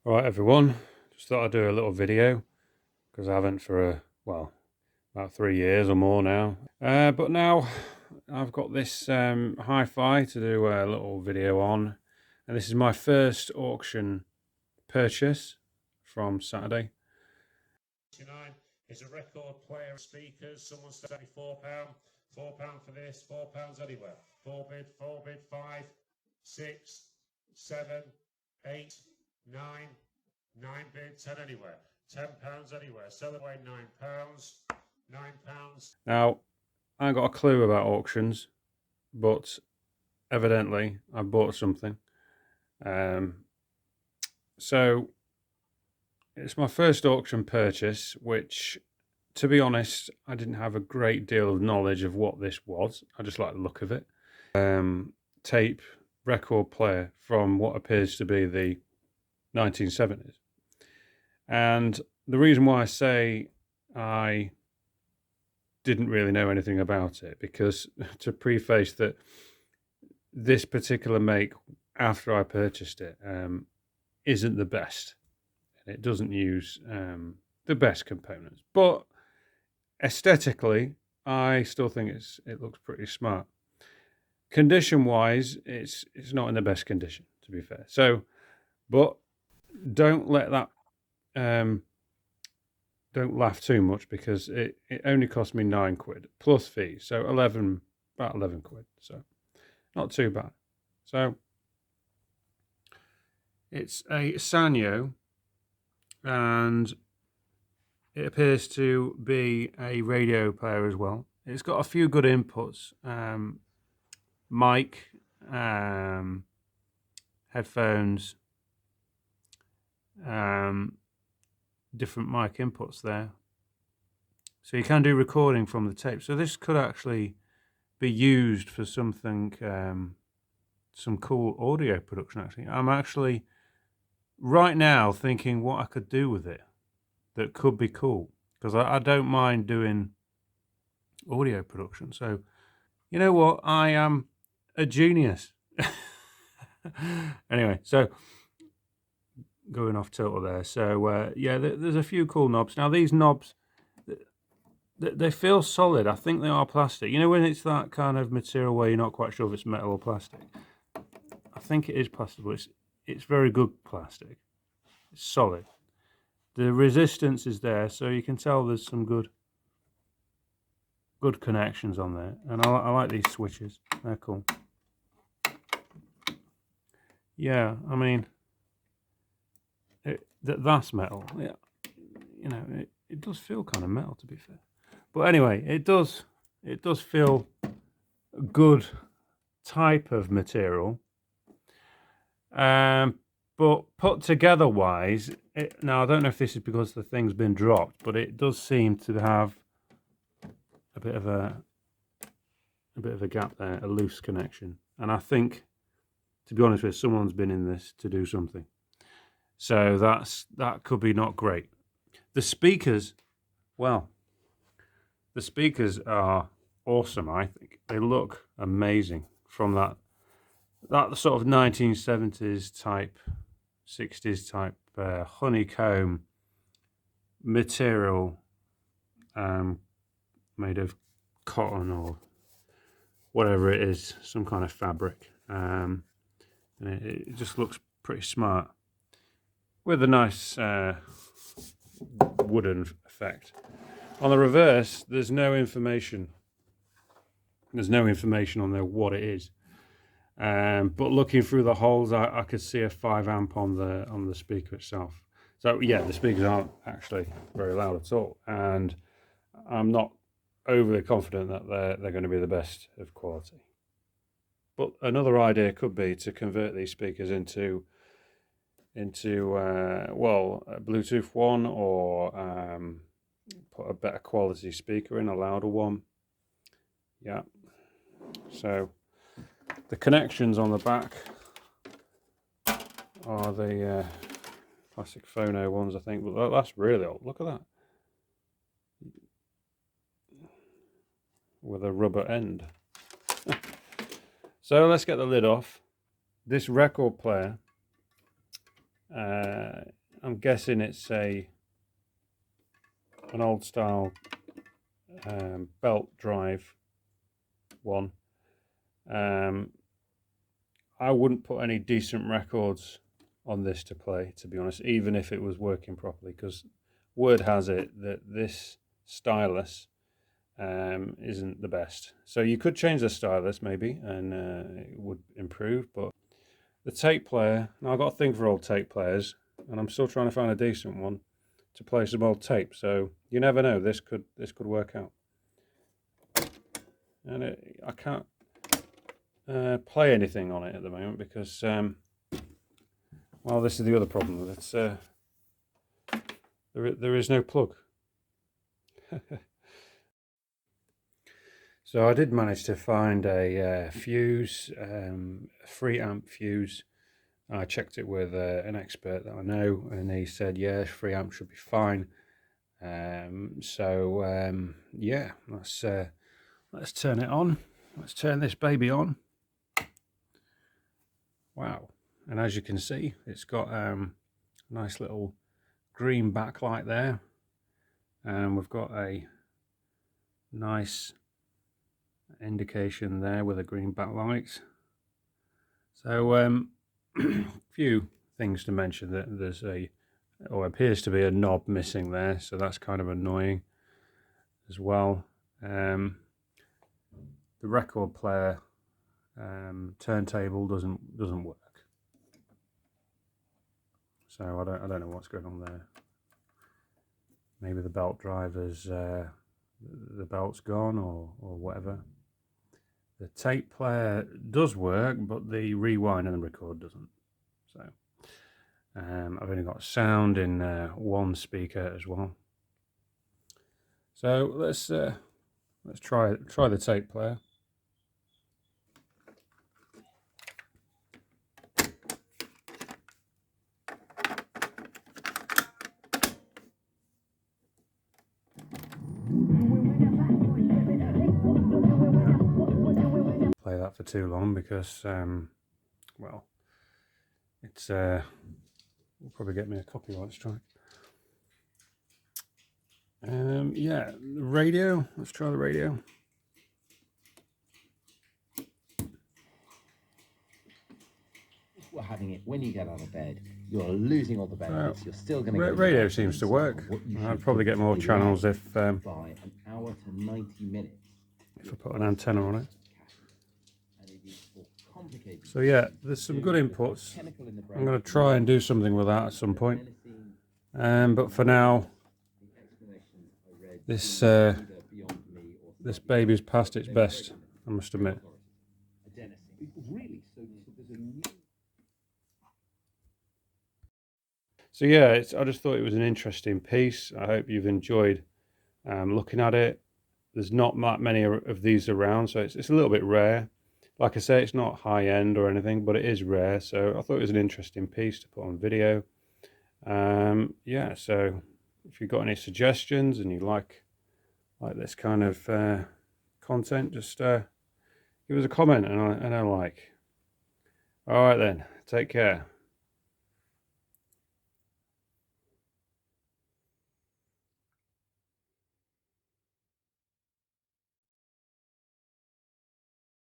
Right, everyone, just thought I'd do a little video because I haven't for about 3 years or more now. But now I've got this hi-fi to do a little video on, and this is my first auction purchase from Saturday. Is a record player, speakers. Someone said £4. £4 for this. £4 anywhere. Four bid. 5, 6, 7, 8, 9. 9 bid. 10 anywhere. £10 anywhere. Sell away £9. £9. Now, I ain't got a clue about auctions, but evidently I bought something. So it's my first auction purchase, which, to be honest, I didn't have a great deal of knowledge of what this was. I just like the look of it. Tape record player from what appears to be the 1970s. And the reason why I say I didn't really know anything about it, because to preface that, this particular make, after I purchased it, isn't the best. It doesn't use the best components, but aesthetically, I still think it looks pretty smart. Condition-wise, it's not in the best condition, to be fair. So, but don't let that don't laugh too much, because it only cost me £9 plus fees, so about 11 quid. So not too bad. So it's a Sanyo, and it appears to be a radio player as well. It's got a few good inputs, mic, headphones, different mic inputs there. So you can do recording from the tape. So this could actually be used for something, some cool audio production, actually. I'm actually right now thinking what I could do with it that could be cool, because I don't mind doing audio production. So, you know what? I am a genius. Anyway, so going off total there. So yeah, there's a few cool knobs. Now these knobs, they feel solid. I think they are plastic. You know, when it's that kind of material where you're not quite sure if it's metal or plastic. I think it is plastic, but it's very good plastic. It's solid. The resistance is there, so you can tell there's some good connections on there. And I like these switches. They're cool. Yeah, I mean, that's metal. Yeah, you know, it does feel kind of metal, to be fair. But anyway, it does feel a good type of material. But put together wise, now I don't know if this is because the thing's been dropped, but it does seem to have a bit of a gap there, a loose connection. And I think, to be honest with you, someone's been in this to do something. So that could be not great. The speakers, well, the speakers are awesome, I think. They look amazing from that sort of 1970s type, 60s type honeycomb material, made of cotton or whatever it is, some kind of fabric. And it just looks pretty smart, with a nice wooden effect. On the reverse, there's no information. There's no information on there what it is. But looking through the holes, I could see a 5 amp on the speaker itself. So yeah, the speakers aren't actually very loud at all, and I'm not overly confident that they're going to be the best of quality. But another idea could be to convert these speakers into a Bluetooth one, or put a better quality speaker in, a louder one. Yeah. So the connections on the back are the classic phono ones, I think. But that's really old. Look at that, with a rubber end. So let's get the lid off. This record player I'm guessing it's an old style belt drive one. I wouldn't put any decent records on this to play, to be honest, even if it was working properly, because word has it that this stylus isn't the best. So you could change the stylus maybe, and it would improve. But the tape player, now I've got a thing for old tape players, and I'm still trying to find a decent one to play some old tape. So you never know, this could work out. And I can't play anything on it at the moment because, well, this is the other problem. It's there is no plug. So I did manage to find a fuse, a 3-amp fuse. I checked it with an expert that I know, and he said, yeah, 3 amp should be fine. Yeah, let's turn it on. Let's turn this baby on. Wow. And as you can see, it's got a nice little green backlight there. And we've got a nice indication there with a green backlight. So few things to mention. That there's or appears to be a knob missing there, so that's kind of annoying as well. The record player turntable doesn't work, so I don't know what's going on there. Maybe the belt driver's the belt's gone or whatever. The tape player does work, but the rewind and the record doesn't. So I've only got sound in one speaker as well. So let's try the tape player. Play that for too long because well, it's will probably get me a copyright strike. Yeah, the radio. Let's try the radio. We're having it when you get out of bed. You're losing all the benefits. You're still going to. Radio seems to work. I'd probably get more channels if by an hour to 90 minutes. If I put an antenna on it. So yeah, there's some good inputs. I'm going to try and do something with that at some point. But for now, this baby's past its best, I must admit. So yeah, I just thought it was an interesting piece. I hope you've enjoyed looking at it. There's not that many of these around, so it's a little bit rare. Like I say, it's not high end or anything, but it is rare. So I thought it was an interesting piece to put on video. Yeah, so if you've got any suggestions and you like this kind of content, just give us a comment and a like. All right then, take care.